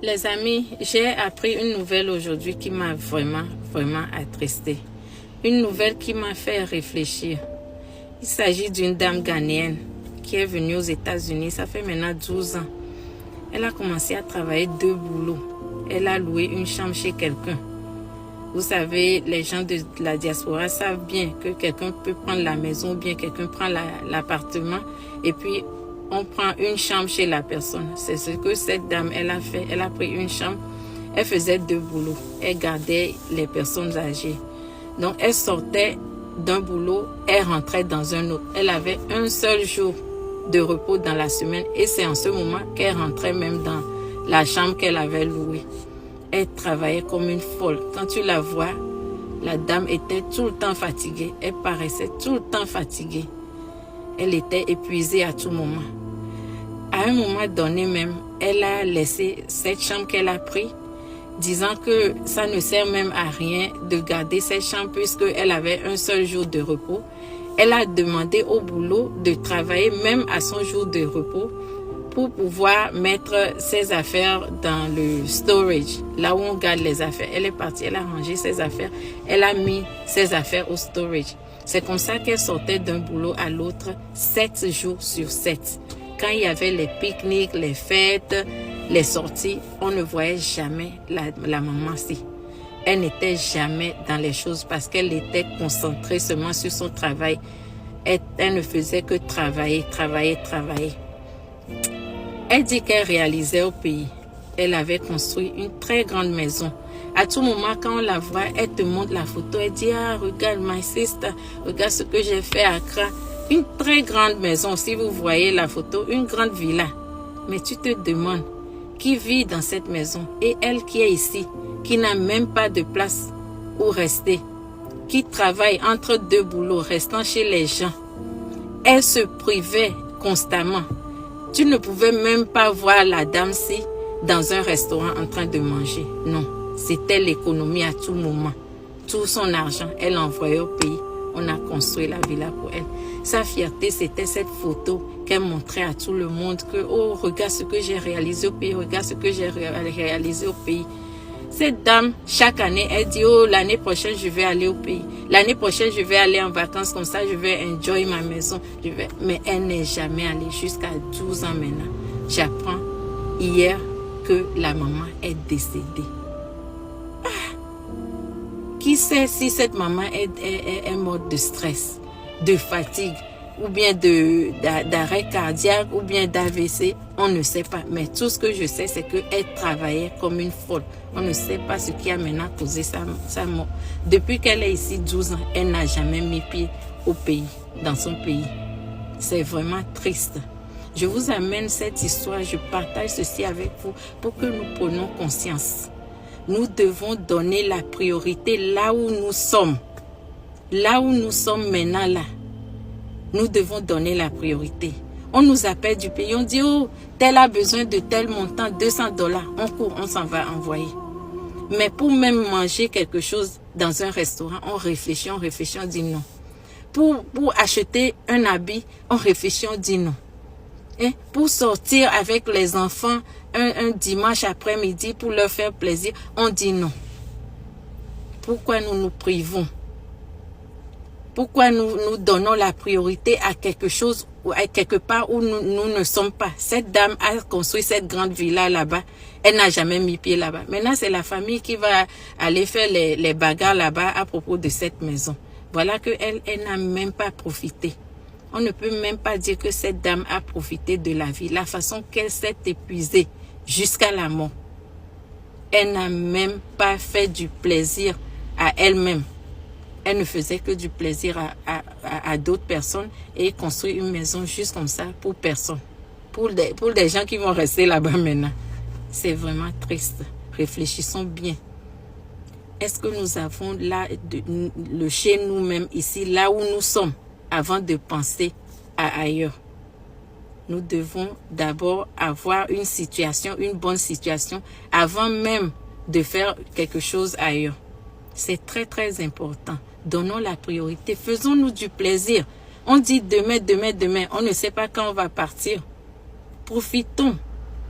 Les amis, j'ai appris une nouvelle aujourd'hui qui m'a vraiment attristée. Une nouvelle qui m'a fait réfléchir. Il s'agit d'une dame ghanéenne qui est venue aux États-Unis. Ça fait maintenant 12 ans. Elle a commencé à travailler 2 boulots. Elle a loué une chambre chez quelqu'un. Vous savez, les gens de la diaspora savent bien que quelqu'un peut prendre la maison ou bien quelqu'un prend l'appartement et puis on prend une chambre chez la personne. C'est ce que cette dame, elle a fait. Elle a pris une chambre. Elle faisait 2 boulots. Elle gardait les personnes âgées. Donc, elle sortait d'un boulot, elle rentrait dans un autre. Elle avait un seul jour de repos dans la semaine et c'est en ce moment qu'elle rentrait même dans la chambre qu'elle avait louée. Elle travaillait comme une folle. Quand tu la vois, la dame était tout le temps fatiguée. Elle paraissait tout le temps fatiguée. Elle était épuisée à tout moment. À un moment donné même, elle a laissé cette chambre qu'elle a prise, disant que ça ne sert même à rien de garder cette chambre puisqu'elle avait un seul jour de repos. Elle a demandé au boulot de travailler même à son jour de repos pour pouvoir mettre ses affaires dans le storage, là où on garde les affaires. Elle est partie, elle a rangé ses affaires, elle a mis ses affaires au storage. C'est comme ça qu'elle sortait d'un boulot à l'autre 7 jours sur 7. Quand il y avait les pique-niques, les fêtes, les sorties, on ne voyait jamais la maman-ci. Elle n'était jamais dans les choses parce qu'elle était concentrée seulement sur son travail. Elle ne faisait que travailler. Elle dit qu'elle réalisait au pays. Elle avait construit une très grande maison. À tout moment, quand on la voit, elle te montre la photo. Elle dit, ah, regarde, my sister, regarde ce que j'ai fait à Accra. Une très grande maison, si vous voyez la photo, une grande villa. Mais tu te demandes, qui vit dans cette maison? Et elle qui est ici, qui n'a même pas de place où rester, qui travaille entre 2 boulots, restant chez les gens. Elle se privait constamment. Tu ne pouvais même pas voir la dame-ci dans un restaurant en train de manger. Non, c'était l'économie à tout moment. Tout son argent, elle l'envoyait au pays. On a construit la villa pour elle. Sa fierté, c'était cette photo qu'elle montrait à tout le monde que, oh, regarde ce que j'ai réalisé au pays, regarde ce que j'ai réalisé au pays. Cette dame, chaque année, elle dit, oh, l'année prochaine, je vais aller au pays. L'année prochaine, je vais aller en vacances, comme ça, je vais enjoy ma maison. Mais elle n'est jamais allée jusqu'à 12 ans maintenant. J'apprends hier que la maman est décédée. Qui sait si cette maman est morte de stress, de fatigue, ou bien d'arrêt cardiaque, ou bien d'AVC, on ne sait pas. Mais tout ce que je sais, c'est qu'elle travaillait comme une folle. On ne sait pas ce qui a maintenant causé sa mort. Depuis qu'elle est ici 12 ans, elle n'a jamais mis pied au pays, dans son pays. C'est vraiment triste. Je vous amène cette histoire, je partage ceci avec vous pour que nous prenions conscience. Nous devons donner la priorité là où nous sommes. Là où nous sommes maintenant là. Nous devons donner la priorité. On nous appelle du pays, on dit, oh, tel a besoin de tel montant, $200. On court, on s'en va envoyer. Mais pour même manger quelque chose dans un restaurant, on réfléchit, on dit non. Pour acheter un habit, on réfléchit, on dit non. Et pour sortir avec les enfants un dimanche après-midi pour leur faire plaisir, on dit non. Pourquoi nous nous privons? Pourquoi nous donnons la priorité à quelque chose ou à quelque part où nous ne sommes pas? Cette dame a construit cette grande villa là-bas. Elle n'a jamais mis pied là-bas. Maintenant, c'est la famille qui va aller faire les bagarres là-bas à propos de cette maison. Voilà qu'elle n'a même pas profité. On ne peut même pas dire que cette dame a profité de la vie. La façon qu'elle s'est épuisée jusqu'à la mort. Elle n'a même pas fait du plaisir à elle-même. Elle ne faisait que du plaisir à d'autres personnes et construire une maison juste comme ça pour personne. Pour des gens qui vont rester là-bas maintenant. C'est vraiment triste. Réfléchissons bien. Est-ce que nous avons là le chez nous-mêmes ici, là où nous sommes, avant de penser à ailleurs? Nous devons d'abord avoir une situation, une bonne situation, avant même de faire quelque chose ailleurs. C'est très, très important. Donnons la priorité. Faisons-nous du plaisir. On dit demain. On ne sait pas quand on va partir. Profitons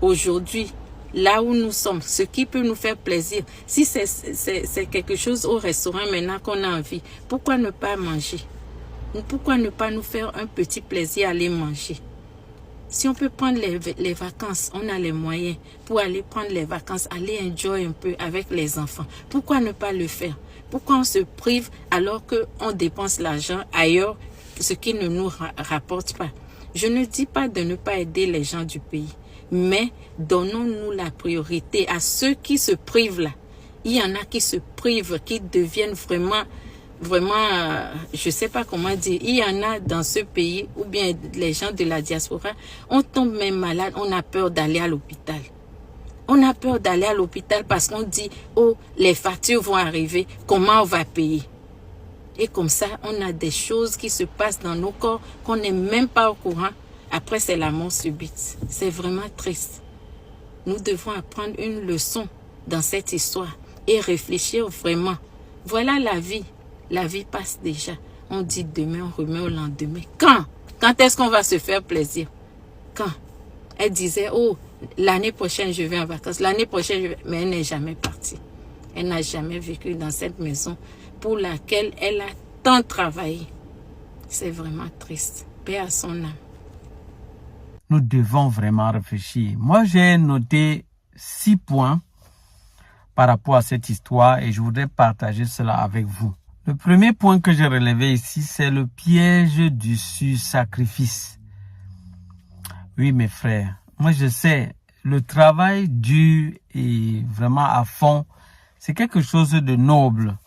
aujourd'hui là où nous sommes, ce qui peut nous faire plaisir. Si c'est quelque chose au restaurant maintenant qu'on a envie, pourquoi ne pas manger? Pourquoi ne pas nous faire un petit plaisir à aller manger? Si on peut prendre les vacances, on a les moyens pour aller prendre les vacances, aller enjoy un peu avec les enfants. Pourquoi ne pas le faire? Pourquoi on se prive alors qu'on dépense l'argent ailleurs, ce qui ne nous rapporte pas? Je ne dis pas de ne pas aider les gens du pays, mais donnons-nous la priorité à ceux qui se privent là. Il y en a qui se privent, qui deviennent vraiment, je ne sais pas comment dire. Il y en a dans ce pays, ou bien les gens de la diaspora, on tombe même malade, on a peur d'aller à l'hôpital. On a peur d'aller à l'hôpital parce qu'on dit, oh, les factures vont arriver, comment on va payer? Et comme ça, on a des choses qui se passent dans nos corps qu'on n'est même pas au courant. Après, c'est la mort subite. C'est vraiment triste. Nous devons apprendre une leçon dans cette histoire et réfléchir vraiment. Voilà la vie. La vie passe déjà. On dit demain, on remet au lendemain. Quand est-ce qu'on va se faire plaisir? Quand? Elle disait, oh, l'année prochaine, je vais en vacances. L'année prochaine, je vais... Mais elle n'est jamais partie. Elle n'a jamais vécu dans cette maison pour laquelle elle a tant travaillé. C'est vraiment triste. Paix à son âme. Nous devons vraiment réfléchir. Moi, j'ai noté 6 points par rapport à cette histoire et je voudrais partager cela avec vous. Le premier point que j'ai relevé ici, c'est le piège du sacrifice. Oui, mes frères, moi je sais, le travail dur et vraiment à fond, c'est quelque chose de noble.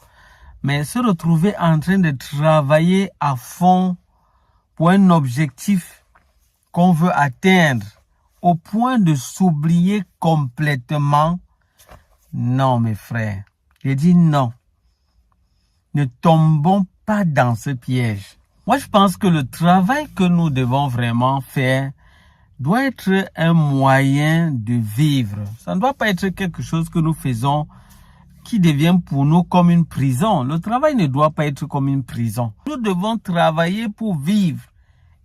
Mais se retrouver en train de travailler à fond pour un objectif qu'on veut atteindre au point de s'oublier complètement, non mes frères, j'ai dit non. Ne tombons pas dans ce piège. Moi je pense que le travail que nous devons vraiment faire doit être un moyen de vivre. Ça ne doit pas être quelque chose que nous faisons qui devient pour nous comme une prison. Le travail ne doit pas être comme une prison. Nous devons travailler pour vivre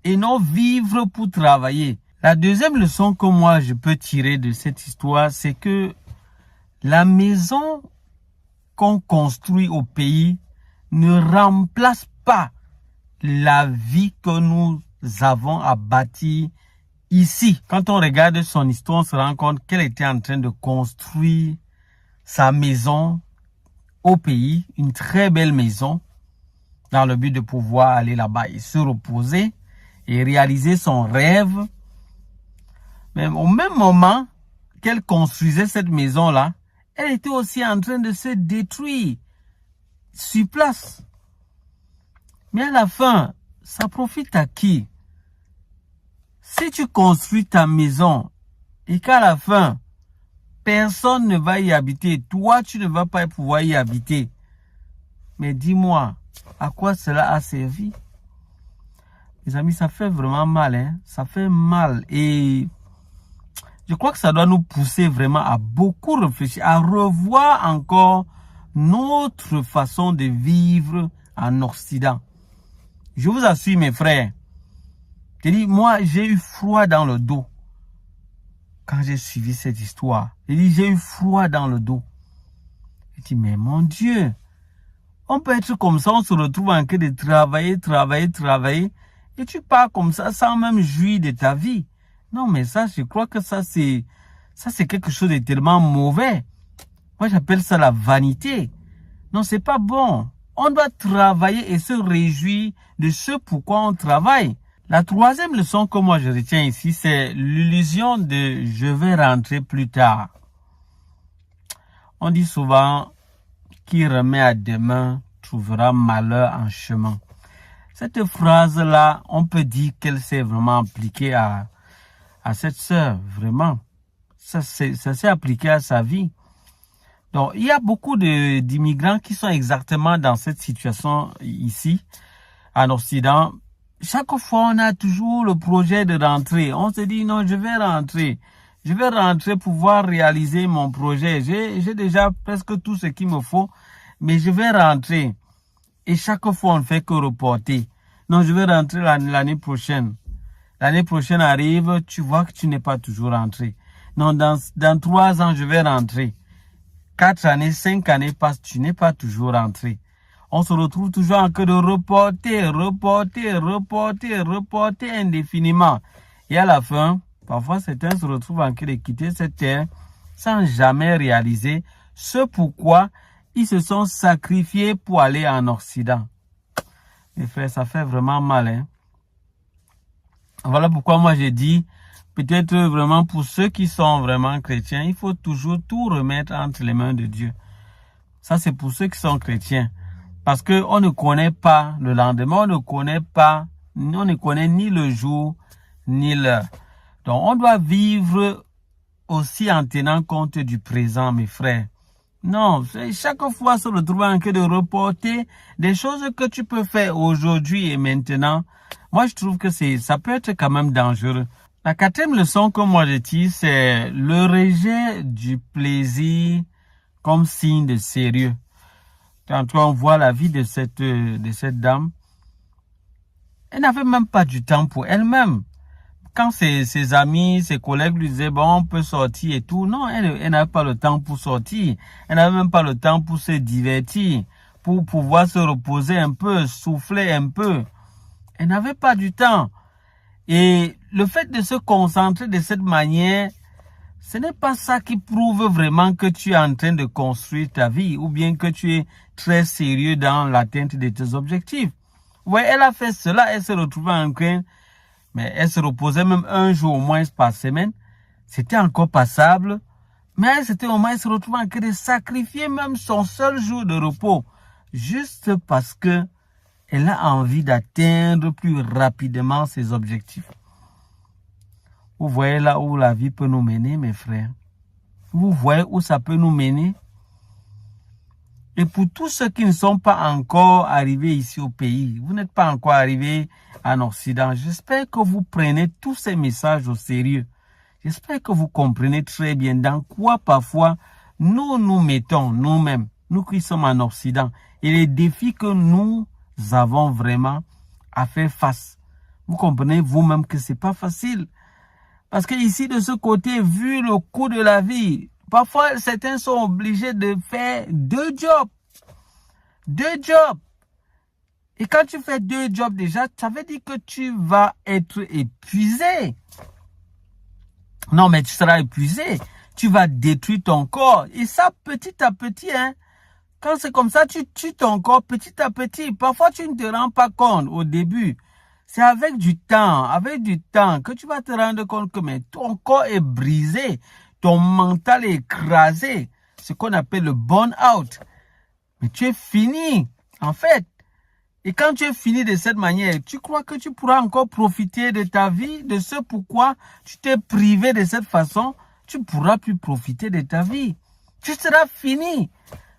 et non vivre pour travailler. La deuxième leçon que moi je peux tirer de cette histoire, c'est que la maison qu'on construit au pays ne remplace pas la vie que nous avons à bâtir ici. Quand on regarde son histoire, on se rend compte qu'elle était en train de construire sa maison au pays, une très belle maison, dans le but de pouvoir aller là-bas et se reposer et réaliser son rêve. Mais au même moment qu'elle construisait cette maison-là, elle était aussi en train de se détruire sur place. Mais à la fin, ça profite à qui? Si tu construis ta maison et qu'à la fin, personne ne va y habiter, toi tu ne vas pas pouvoir y habiter, mais dis-moi, à quoi cela a servi? Mes amis, ça fait vraiment mal, hein? Ça fait mal et je crois que ça doit nous pousser vraiment à beaucoup réfléchir, à revoir encore notre façon de vivre en Occident. Je vous assure mes frères, je dis, moi j'ai eu froid dans le dos quand j'ai suivi cette histoire. J'ai eu froid dans le dos. Je dis, mais mon Dieu, on peut être comme ça, on se retrouve en train de travailler, et tu pars comme ça sans même jouir de ta vie. Non, mais ça, je crois que ça c'est quelque chose de tellement mauvais. Moi, j'appelle ça la vanité. Non, c'est pas bon. On doit travailler et se réjouir de ce pourquoi on travaille. La troisième leçon que moi je retiens ici, c'est l'illusion de « je vais rentrer plus tard ». On dit souvent « qui remet à demain trouvera malheur en chemin ». Cette phrase-là, on peut dire qu'elle s'est vraiment appliquée à cette sœur, vraiment. Ça s'est appliqué à sa vie. Donc, il y a beaucoup d'immigrants qui sont exactement dans cette situation ici, en Occident. Chaque fois, on a toujours le projet de rentrer. On se dit, non, je vais rentrer. Je vais rentrer pour pouvoir réaliser mon projet. J'ai déjà presque tout ce qu'il me faut, mais je vais rentrer. Et chaque fois, on ne fait que reporter. Non, je vais rentrer l'année prochaine. L'année prochaine arrive, tu vois que tu n'es pas toujours rentré. Non, dans 3 ans, je vais rentrer. 4 années, 5 années passent, tu n'es pas toujours rentré. On se retrouve toujours en train de reporter indéfiniment. Et à la fin, parfois certains se retrouvent en train de quitter cette terre sans jamais réaliser ce pourquoi ils se sont sacrifiés pour aller en Occident. Mes frères, ça fait vraiment mal, hein. Voilà pourquoi moi j'ai dit, peut-être vraiment pour ceux qui sont vraiment chrétiens, il faut toujours tout remettre entre les mains de Dieu. Ça c'est pour ceux qui sont chrétiens. Parce que on ne connaît pas le lendemain, on ne connaît ni le jour, ni l'heure. Donc on doit vivre aussi en tenant compte du présent, mes frères. Non, chaque fois se retrouver en train de reporter des choses que tu peux faire aujourd'hui et maintenant. Moi, je trouve que ça peut être quand même dangereux. La 4e leçon que moi je tire, c'est le rejet du plaisir comme signe de sérieux. Quand on voit la vie de cette dame, elle n'avait même pas du temps pour elle-même. Quand ses amis, ses collègues lui disaient, bon, on peut sortir et tout, non, elle n'avait pas le temps pour sortir. Elle n'avait même pas le temps pour se divertir, pour pouvoir se reposer un peu, souffler un peu. Elle n'avait pas du temps. Et le fait de se concentrer de cette manière, ce n'est pas ça qui prouve vraiment que tu es en train de construire ta vie ou bien que tu es très sérieux dans l'atteinte de tes objectifs. Ouais, elle a fait cela, elle se retrouvait en train, mais elle se reposait même un jour au moins par semaine. C'était encore passable, mais c'était au moins elle se retrouvait en train de sacrifier même son seul jour de repos, juste parce que elle a envie d'atteindre plus rapidement ses objectifs. Vous voyez là où la vie peut nous mener, mes frères. Vous voyez où ça peut nous mener. Et pour tous ceux qui ne sont pas encore arrivés ici au pays, vous n'êtes pas encore arrivés en Occident, j'espère que vous prenez tous ces messages au sérieux. J'espère que vous comprenez très bien dans quoi parfois nous nous mettons nous-mêmes, nous qui sommes en Occident, et les défis que nous avons vraiment à faire face. Vous comprenez vous-même que c'est pas facile. Parce que ici, de ce côté, vu le coût de la vie, parfois, certains sont obligés de faire 2 jobs. 2 jobs. Et quand tu fais 2 jobs déjà, ça veut dire que tu vas être épuisé. Non, mais tu seras épuisé. Tu vas détruire ton corps. Et ça, petit à petit, hein. Quand c'est comme ça, tu tues ton corps petit à petit. Parfois, tu ne te rends pas compte au début. C'est avec du temps que tu vas te rendre compte que mais ton corps est brisé, ton mental est écrasé, ce qu'on appelle le burn-out. Mais tu es fini, en fait. Et quand tu es fini de cette manière, tu crois que tu pourras encore profiter de ta vie, de ce pourquoi tu t'es privé de cette façon, tu ne pourras plus profiter de ta vie. Tu seras fini.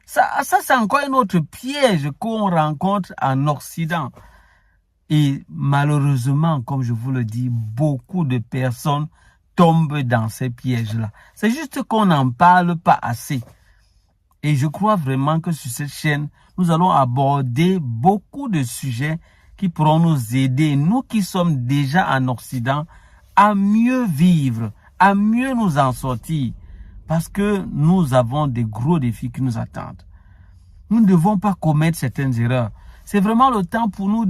Ça c'est encore un autre piège qu'on rencontre en Occident. Et malheureusement, comme je vous le dis, beaucoup de personnes tombent dans ces pièges-là. C'est juste qu'on n'en parle pas assez. Et je crois vraiment que sur cette chaîne, nous allons aborder beaucoup de sujets qui pourront nous aider, nous qui sommes déjà en Occident, à mieux vivre, à mieux nous en sortir. Parce que nous avons des gros défis qui nous attendent. Nous ne devons pas commettre certaines erreurs. C'est vraiment le temps pour nous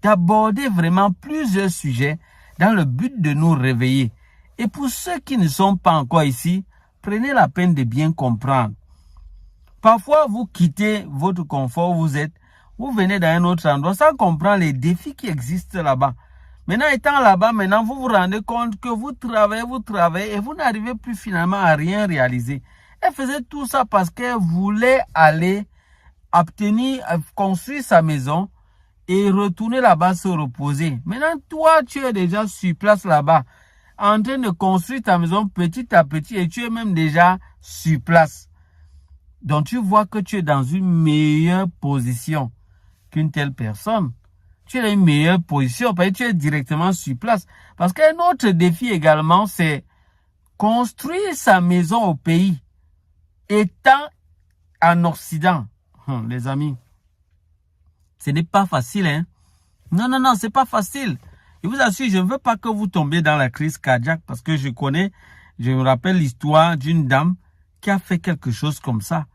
d'aborder vraiment plusieurs sujets dans le but de nous réveiller. Et pour ceux qui ne sont pas encore ici, prenez la peine de bien comprendre. Parfois, vous quittez votre confort où vous êtes, vous venez dans un autre endroit sans comprendre les défis qui existent là-bas. Maintenant, étant là-bas, maintenant, vous vous rendez compte que vous travaillez et vous n'arrivez plus finalement à rien réaliser. Elle faisait tout ça parce qu'elle voulait aller construire sa maison et retourner là-bas se reposer. Maintenant, toi, tu es déjà sur place là-bas, en train de construire ta maison petit à petit et tu es même déjà sur place. Donc, tu vois que tu es dans une meilleure position qu'une telle personne. Tu es dans une meilleure position parce que tu es directement sur place. Parce qu'un autre défi également, c'est construire sa maison au pays, étant en Occident. Les amis, ce n'est pas facile, hein. Non, c'est pas facile. Je vous assure, je ne veux pas que vous tombiez dans la crise cardiaque parce que je connais Je me rappelle l'histoire d'une dame qui a fait quelque chose comme ça.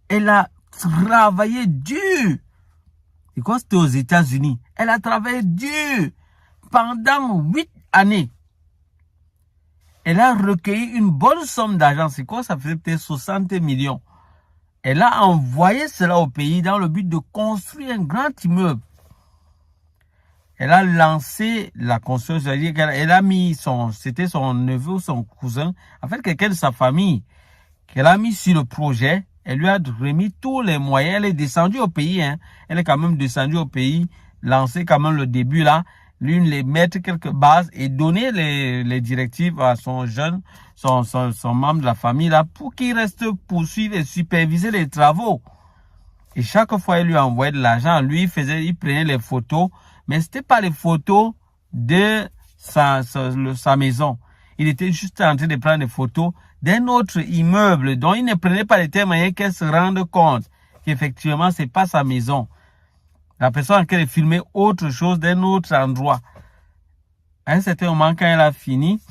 Elle a travaillé dur. Et quand c'était aux États-Unis, elle a travaillé dur pendant 8 années. Elle a recueilli une bonne somme d'argent. C'est quoi? Ça faisait peut-être 60 millions. Elle a envoyé cela au pays dans le but de construire un grand immeuble. Elle a lancé la construction. Elle a mis c'était son neveu ou son cousin, en fait quelqu'un de sa famille, qu'elle a mis sur le projet. Elle lui a remis tous les moyens. Elle est descendue au pays. Elle est quand même descendue au pays, lancé quand même le début là. Lui, les mettre quelques bases et donner les directives à son jeune, son membre de la famille là, pour qu'il reste poursuivre et superviser les travaux. Et chaque fois, il lui envoyait de l'argent. Lui, il prenait les photos, mais c'était pas les photos de sa maison. Il était juste en train de prendre des photos d'un autre immeuble dont il ne prenait pas les témoignages qu'elle se rende compte qu'effectivement, c'est pas sa maison. La personne qui a filmé autre chose d'un autre endroit. À un certain moment, quand elle a fini,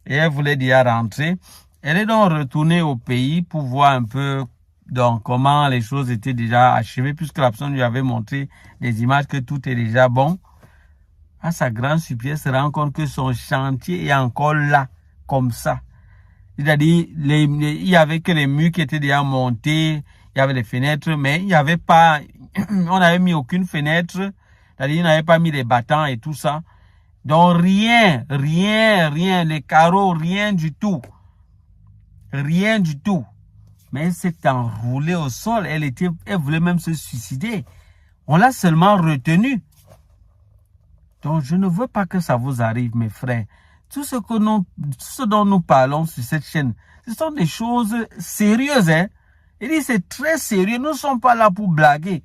et elle voulait déjà rentrer, elle est donc retournée au pays pour voir un peu donc comment les choses étaient déjà achevées, puisque la personne lui avait montré des images que tout est déjà bon. À sa grande surprise, elle se rend compte que son chantier est encore là, comme ça. C'est-à-dire, il y avait que les murs qui étaient déjà montés, il y avait des fenêtres, mais il n'y avait pas, on n'avait mis aucune fenêtre, c'est-à-dire, il n'avait pas mis les battants et tout ça. Donc, rien, les carreaux, rien du tout. Rien du tout. Mais elle s'est enroulée au sol, elle voulait même se suicider. On l'a seulement retenue. Donc, je ne veux pas que ça vous arrive, mes frères. Tout ce dont nous parlons sur cette chaîne, ce sont des choses sérieuses, Il dit, c'est très sérieux. Nous ne sommes pas là pour blaguer.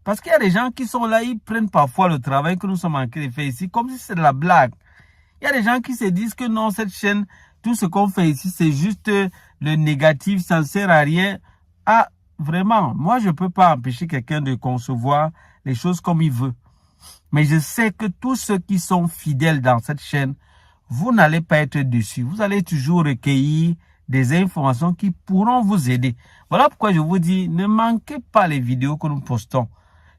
Parce qu'il y a des gens qui sont là, ils prennent parfois le travail que nous sommes en train de faire ici comme si c'est de la blague. Il y a des gens qui se disent que non, cette chaîne, tout ce qu'on fait ici, c'est juste le négatif, ça ne sert à rien. Ah, vraiment, moi, je ne peux pas empêcher quelqu'un de concevoir les choses comme il veut. Mais je sais que tous ceux qui sont fidèles dans cette chaîne, vous n'allez pas être déçus. Vous allez toujours recueillir des informations qui pourront vous aider. Voilà pourquoi je vous dis, ne manquez pas les vidéos que nous postons.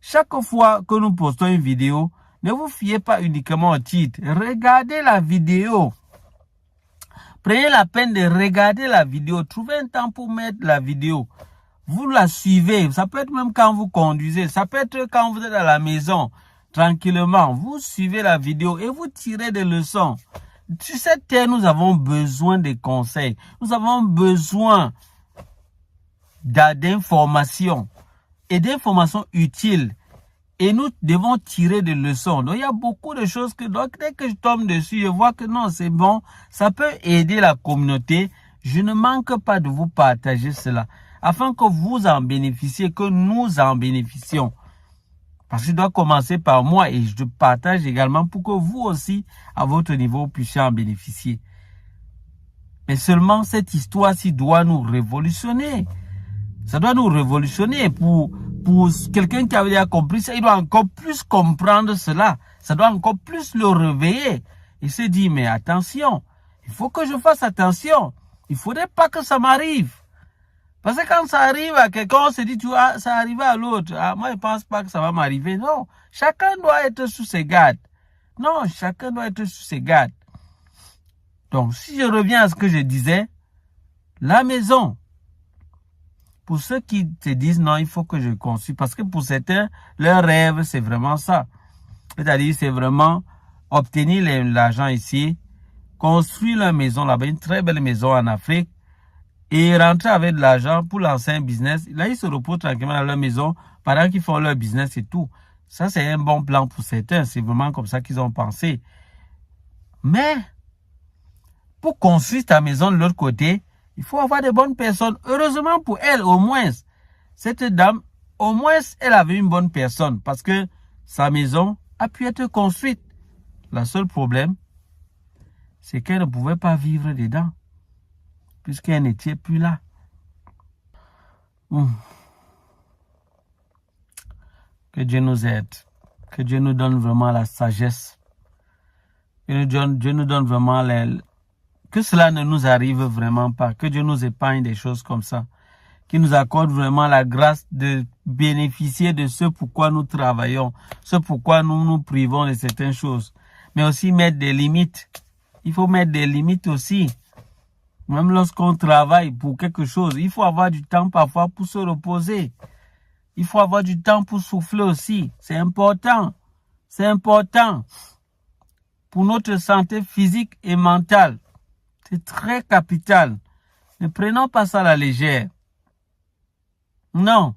Chaque fois que nous postons une vidéo, ne vous fiez pas uniquement au titre. Regardez la vidéo. Prenez la peine de regarder la vidéo. Trouvez un temps pour mettre la vidéo. Vous la suivez. Ça peut être même quand vous conduisez. Ça peut être quand vous êtes à la maison, tranquillement. Vous suivez la vidéo et vous tirez des leçons. Sur cette terre, nous avons besoin de conseils. Nous avons besoin d'informations et d'informations utiles. Et nous devons tirer des leçons. Donc, il y a beaucoup de choses que, donc, dès que je tombe dessus, je vois que non, c'est bon. Ça peut aider la communauté. Je ne manque pas de vous partager cela. Afin que vous en bénéficiez, que nous en bénéficions. Parce que je dois commencer par moi et je partage également pour que vous aussi, à votre niveau, puissiez en bénéficier. Mais seulement cette histoire-ci doit nous révolutionner. Ça doit nous révolutionner pour quelqu'un qui avait déjà compris ça. Il doit encore plus comprendre cela. Ça doit encore plus le réveiller. Il se dit, mais attention, il faut que je fasse attention. Il ne faudrait pas que ça m'arrive. Parce que quand ça arrive à quelqu'un, on se dit, tu vois, ça arrive à l'autre. Ah, moi, je ne pense pas que ça va m'arriver. Non, chacun doit être sous ses gardes. Non, chacun doit être sous ses gardes. Donc, si je reviens à ce que je disais, la maison, pour ceux qui se disent, non, il faut que je construise, parce que pour certains, leur rêve, c'est vraiment ça. C'est-à-dire, c'est vraiment obtenir l'argent ici, construire la maison là-bas, une très belle maison en Afrique, et rentrer avec de l'argent pour lancer un business. Là, ils se reposent tranquillement dans leur maison pendant qu'ils font leur business et tout. Ça, c'est un bon plan pour certains. C'est vraiment comme ça qu'ils ont pensé. Mais, pour construire ta maison de l'autre côté, il faut avoir de bonnes personnes. Heureusement pour elle, au moins, cette dame, au moins, elle avait une bonne personne parce que sa maison a pu être construite. Le seul problème, c'est qu'elle ne pouvait pas vivre dedans puisqu'elle n'était plus là. Que Dieu nous aide. Que Dieu nous donne vraiment la sagesse. Que Dieu nous donne vraiment Que cela ne nous arrive vraiment pas. Que Dieu nous épargne des choses comme ça. Qu'il nous accorde vraiment la grâce de bénéficier de ce pourquoi nous travaillons. Ce pourquoi nous nous privons de certaines choses. Mais aussi mettre des limites. Il faut mettre des limites aussi. Même lorsqu'on travaille pour quelque chose, il faut avoir du temps parfois pour se reposer. Il faut avoir du temps pour souffler aussi. C'est important. C'est important pour notre santé physique et mentale. C'est très capital. Ne prenons pas ça à la légère. Non.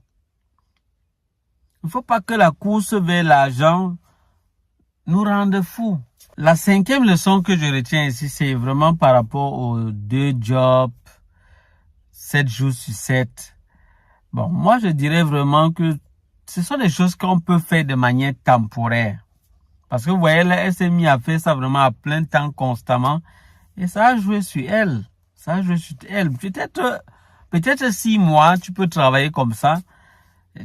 Il ne faut pas que la course vers l'argent nous rende fous. La 5e leçon que je retiens ici, c'est vraiment par rapport aux 2 jobs, 7 jours sur 7. Bon, moi, je dirais vraiment que ce sont des choses qu'on peut faire de manière temporaire. Parce que vous voyez, là, elle s'est mise à faire ça vraiment à plein temps, constamment. Et ça a joué sur elle. Ça a joué sur elle. Peut-être 6 mois, tu peux travailler comme ça.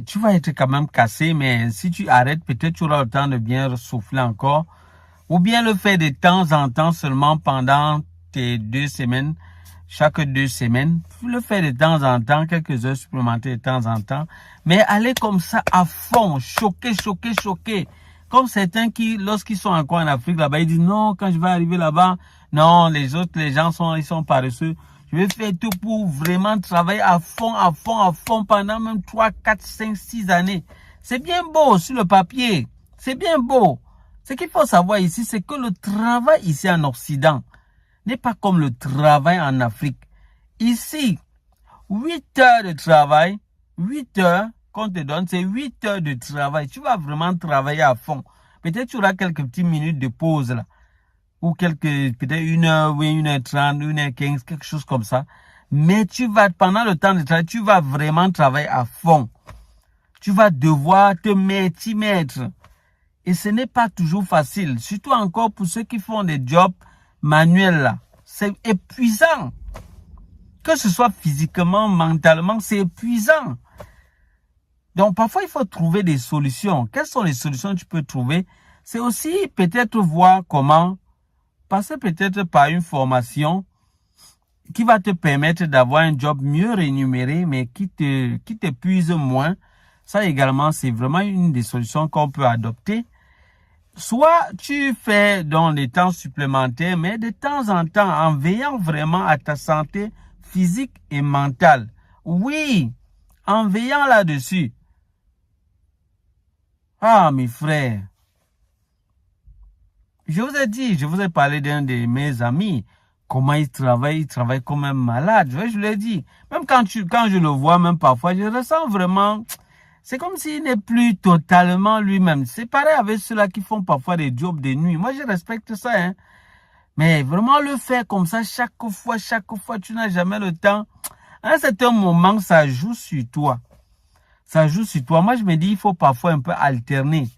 Tu vas être quand même cassé, mais si tu arrêtes, peut-être tu auras le temps de bien souffler encore. Ou bien le faire de temps en temps seulement pendant tes 2 semaines, chaque 2 semaines. Le faire de temps en temps, quelques heures supplémentaires de temps en temps. Mais aller comme ça à fond, choquer. Comme certains qui, lorsqu'ils sont encore en Afrique là-bas, ils disent non, quand je vais arriver là-bas, non, les gens ils sont paresseux. Je vais faire tout pour vraiment travailler à fond pendant même 3, 4, 5, 6 années. C'est bien beau sur le papier. C'est bien beau. Ce qu'il faut savoir ici, c'est que le travail ici en Occident n'est pas comme le travail en Afrique. Ici, 8 heures de travail, 8 heures qu'on te donne, c'est 8 heures de travail. Tu vas vraiment travailler à fond. Peut-être tu auras quelques petites minutes de pause là. Ou peut-être 1 heure, oui, 1h30, 1h15, quelque chose comme ça. Mais pendant le temps de travail, tu vas vraiment travailler à fond. Tu vas devoir te mettre. Et ce n'est pas toujours facile. Surtout encore pour ceux qui font des jobs manuels là. C'est épuisant. Que ce soit physiquement, mentalement, c'est épuisant. Donc parfois, il faut trouver des solutions. Quelles sont les solutions que tu peux trouver? C'est aussi peut-être voir comment passer peut-être par une formation qui va te permettre d'avoir un job mieux rémunéré, mais qui t'épuise moins. Ça également, c'est vraiment une des solutions qu'on peut adopter. Soit tu fais dans les temps supplémentaires, mais de temps en temps, en veillant vraiment à ta santé physique et mentale. Oui, en veillant là-dessus. Ah, mes frères. Je vous ai dit, je vous ai parlé d'un de mes amis. Comment il travaille comme un malade. Je l'ai dit. Même quand je le vois, même parfois, je ressens vraiment... C'est comme s'il n'est plus totalement lui-même. C'est pareil avec ceux-là qui font parfois des jobs de nuit. Moi, je respecte ça. Hein. Mais vraiment le faire comme ça, chaque fois, tu n'as jamais le temps. À un certain moment, ça joue sur toi. Ça joue sur toi. Moi, je me dis, il faut parfois un peu alterner.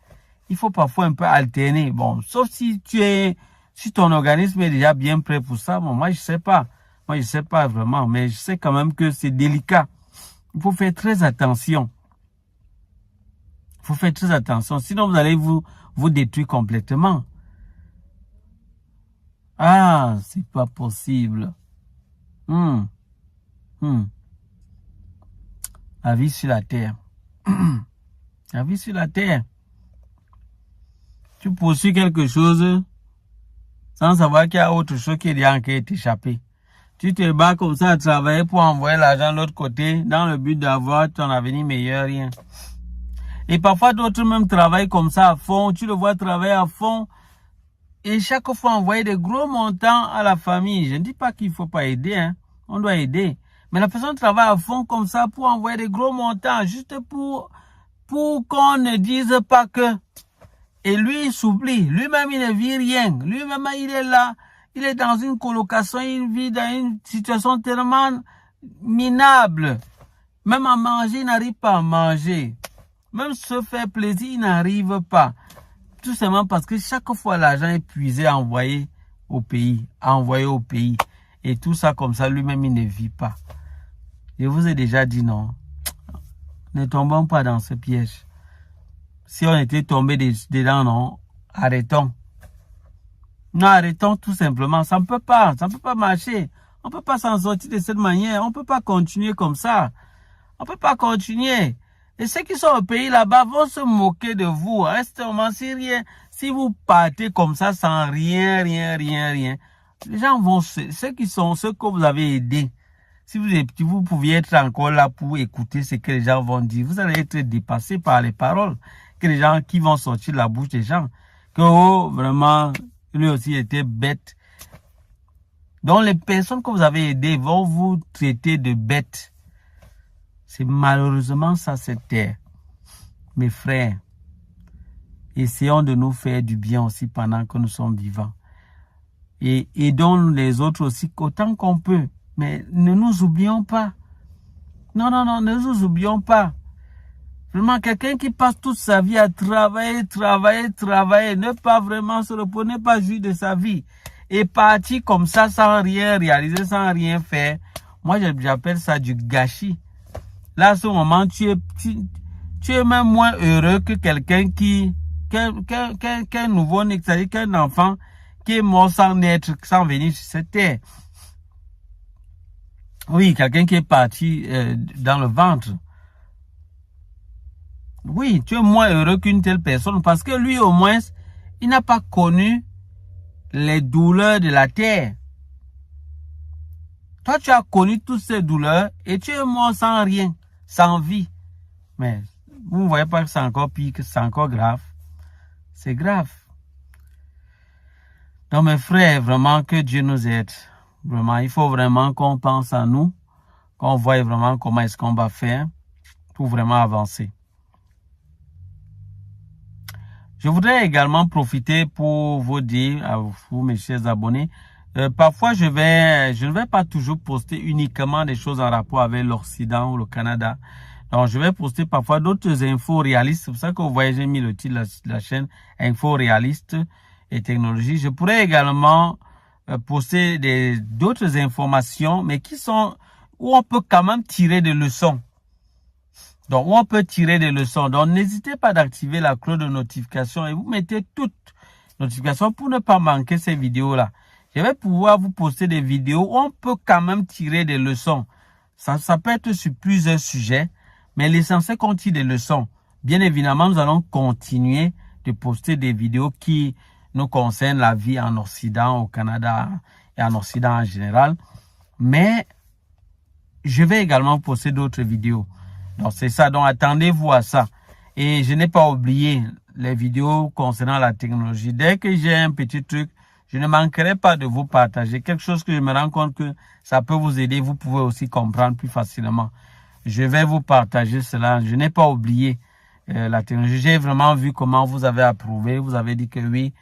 Bon, sauf si ton organisme est déjà bien prêt pour ça. Bon, moi, je sais pas. Vraiment. Mais je sais quand même que c'est délicat. Il faut faire très attention. Sinon, vous allez vous détruire complètement. Ah, c'est pas possible. La vie sur la terre. La vie sur la terre. Tu poursuis quelque chose sans savoir qu'il y a autre chose qui est échappé. Tu te bats comme ça à travailler pour envoyer l'argent de l'autre côté dans le but d'avoir ton avenir meilleur, rien. Et parfois d'autres même travaillent comme ça à fond. Tu le vois travailler à fond et chaque fois envoyer des gros montants à la famille. Je ne dis pas qu'il ne faut pas aider, hein. On doit aider. Mais la personne travaille à fond comme ça pour envoyer des gros montants juste pour qu'on ne dise pas que... Et lui, il s'oublie. Lui-même, il ne vit rien. Lui-même, il est là. Il est dans une colocation. Il vit dans une situation tellement minable. Même à manger, il n'arrive pas à manger. Même se faire plaisir, il n'arrive pas. Tout simplement parce que chaque fois, l'argent est puisé, envoyé au pays. Et tout ça comme ça, lui-même, il ne vit pas. Je vous ai déjà dit non. Ne tombons pas dans ce piège. Si on était tombé dedans, non, arrêtons. Nous arrêtons tout simplement. Ça ne peut pas marcher. On ne peut pas s'en sortir de cette manière. On ne peut pas continuer comme ça. On ne peut pas continuer. Et ceux qui sont au pays là-bas vont se moquer de vous. Restement, si vous partez comme ça sans rien, les gens vont, ceux que vous avez aidés, si vous pouviez être encore là pour écouter ce que les gens vont dire, vous allez être dépassé par les paroles que les gens qui vont sortir de la bouche des gens. Que oh, vraiment, lui aussi était bête. Donc les personnes que vous avez aidées vont vous traiter de bêtes. C'est malheureusement ça cette terre. Mes frères, essayons de nous faire du bien aussi pendant que nous sommes vivants. Et aidons les autres aussi autant qu'on peut. Mais ne nous oublions pas. Non, ne nous oublions pas. Vraiment, quelqu'un qui passe toute sa vie à travailler, ne pas vraiment se reposer, ne pas jouir de sa vie. Et partir comme ça sans rien réaliser, sans rien faire. Moi, j'appelle ça du gâchis. Là, à ce moment, tu es même moins heureux que quelqu'un qu'un nouveau-né, c'est-à-dire qu'un enfant qui est mort sans naître, sans venir sur cette terre. Oui, quelqu'un qui est parti dans le ventre. Oui, tu es moins heureux qu'une telle personne parce que lui, au moins, il n'a pas connu les douleurs de la terre. Toi, tu as connu toutes ces douleurs et tu es mort sans rien, sans vie. Mais vous ne voyez pas que c'est encore pire, que c'est encore grave. C'est grave. Donc, mes frères, vraiment que Dieu nous aide. Vraiment, il faut vraiment qu'on pense à nous, qu'on voie vraiment comment est-ce qu'on va faire pour vraiment avancer. Je voudrais également profiter pour vous dire, à vous mes chers abonnés, parfois je ne vais pas toujours poster uniquement des choses en rapport avec l'Occident ou le Canada. Donc je vais poster parfois d'autres infos réalistes. C'est pour ça que vous voyez, j'ai mis le titre de la chaîne Infos réalistes et technologie. Je pourrais également poster d'autres informations, mais où on peut quand même tirer des leçons. Donc, on peut tirer des leçons. Donc, n'hésitez pas d'activer la cloche de notification et vous mettez toutes notifications pour ne pas manquer ces vidéos-là. Je vais pouvoir vous poster des vidéos où on peut quand même tirer des leçons. Ça peut être sur plusieurs sujets, mais l'essentiel qu'on tire des leçons. Bien évidemment, nous allons continuer de poster des vidéos qui nous concernent la vie en Occident, au Canada et en Occident en général. Mais je vais également poster d'autres vidéos. Donc, c'est ça. Donc, attendez-vous à ça. Et je n'ai pas oublié les vidéos concernant la technologie. Dès que j'ai un petit truc, je ne manquerai pas de vous partager. Quelque chose que je me rends compte que ça peut vous aider. Vous pouvez aussi comprendre plus facilement. Je vais vous partager cela. Je n'ai pas oublié la technologie. J'ai vraiment vu comment vous avez approuvé. Vous avez dit que oui,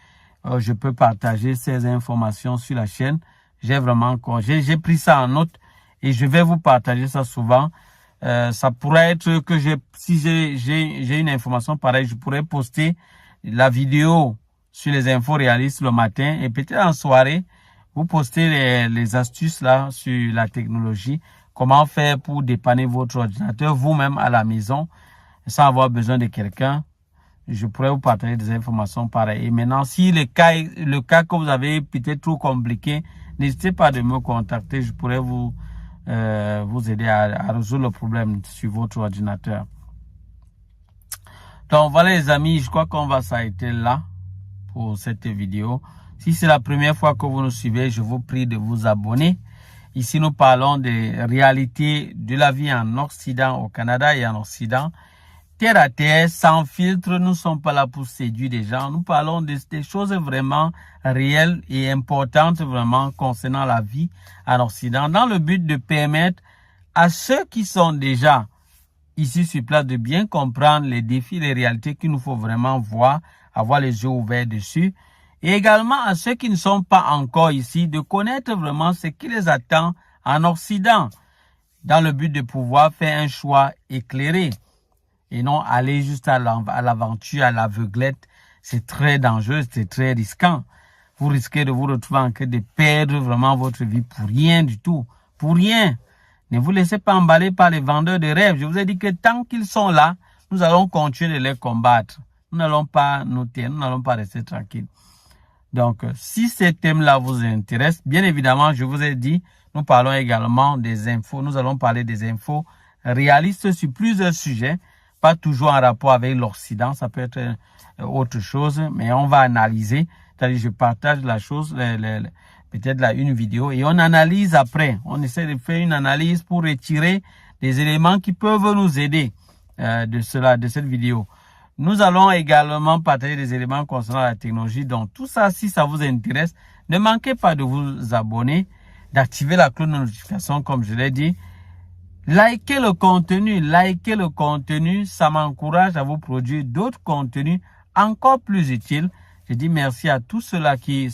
je peux partager ces informations sur la chaîne. J'ai pris ça en note et je vais vous partager ça souvent. Ça pourrait être que si j'ai une information pareille, je pourrais poster la vidéo sur les infos réalistes le matin et peut-être en soirée, vous postez les astuces là sur la technologie, comment faire pour dépanner votre ordinateur vous-même à la maison sans avoir besoin de quelqu'un. Je pourrais vous partager des informations pareilles. Et maintenant, si le cas que vous avez peut-être trop compliqué, n'hésitez pas de me contacter, je pourrais vous aider à résoudre le problème sur votre ordinateur. Donc voilà les amis, je crois qu'on va s'arrêter là pour cette vidéo. Si c'est la première fois que vous nous suivez, je vous prie de vous abonner. Ici nous parlons des réalités de la vie en Occident, au Canada et en Occident. Terre à terre, sans filtre, nous ne sommes pas là pour séduire des gens. Nous parlons des choses vraiment réelles et importantes vraiment concernant la vie en Occident, dans le but de permettre à ceux qui sont déjà ici sur place de bien comprendre les défis, les réalités qu'il nous faut vraiment voir, avoir les yeux ouverts dessus. Et également à ceux qui ne sont pas encore ici, de connaître vraiment ce qui les attend en Occident, dans le but de pouvoir faire un choix éclairé. Et non aller juste à l'aventure, à l'aveuglette. C'est très dangereux, c'est très risquant. Vous risquez de vous retrouver en train de perdre vraiment votre vie pour rien du tout. Pour rien. Ne vous laissez pas emballer par les vendeurs de rêves. Je vous ai dit que tant qu'ils sont là, nous allons continuer de les combattre. Nous n'allons pas nous taire, nous n'allons pas rester tranquilles. Donc, si ces thèmes-là vous intéressent, bien évidemment, je vous ai dit, nous parlons également des infos. Nous allons parler des infos réalistes sur plusieurs sujets, pas toujours en rapport avec l'Occident, ça peut être autre chose, mais on va analyser. C'est-à-dire, je partage la chose, peut-être là une vidéo, et on analyse après. On essaie de faire une analyse pour retirer des éléments qui peuvent nous aider de cette vidéo. Nous allons également partager des éléments concernant la technologie. Donc, tout ça, si ça vous intéresse, ne manquez pas de vous abonner, d'activer la cloche de notification, comme je l'ai dit. Likez le contenu, ça m'encourage à vous produire d'autres contenus encore plus utiles. Je dis merci à tous ceux-là qui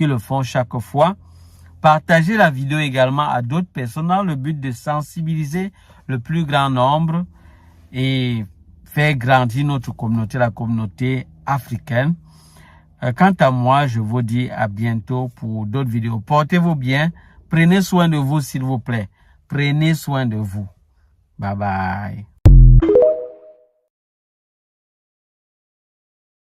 le font chaque fois. Partagez la vidéo également à d'autres personnes dans le but de sensibiliser le plus grand nombre et faire grandir notre communauté, la communauté africaine. Quant à moi, je vous dis à bientôt pour d'autres vidéos. Portez-vous bien. Prenez soin de vous, s'il vous plaît. Prenez soin de vous. Bye bye.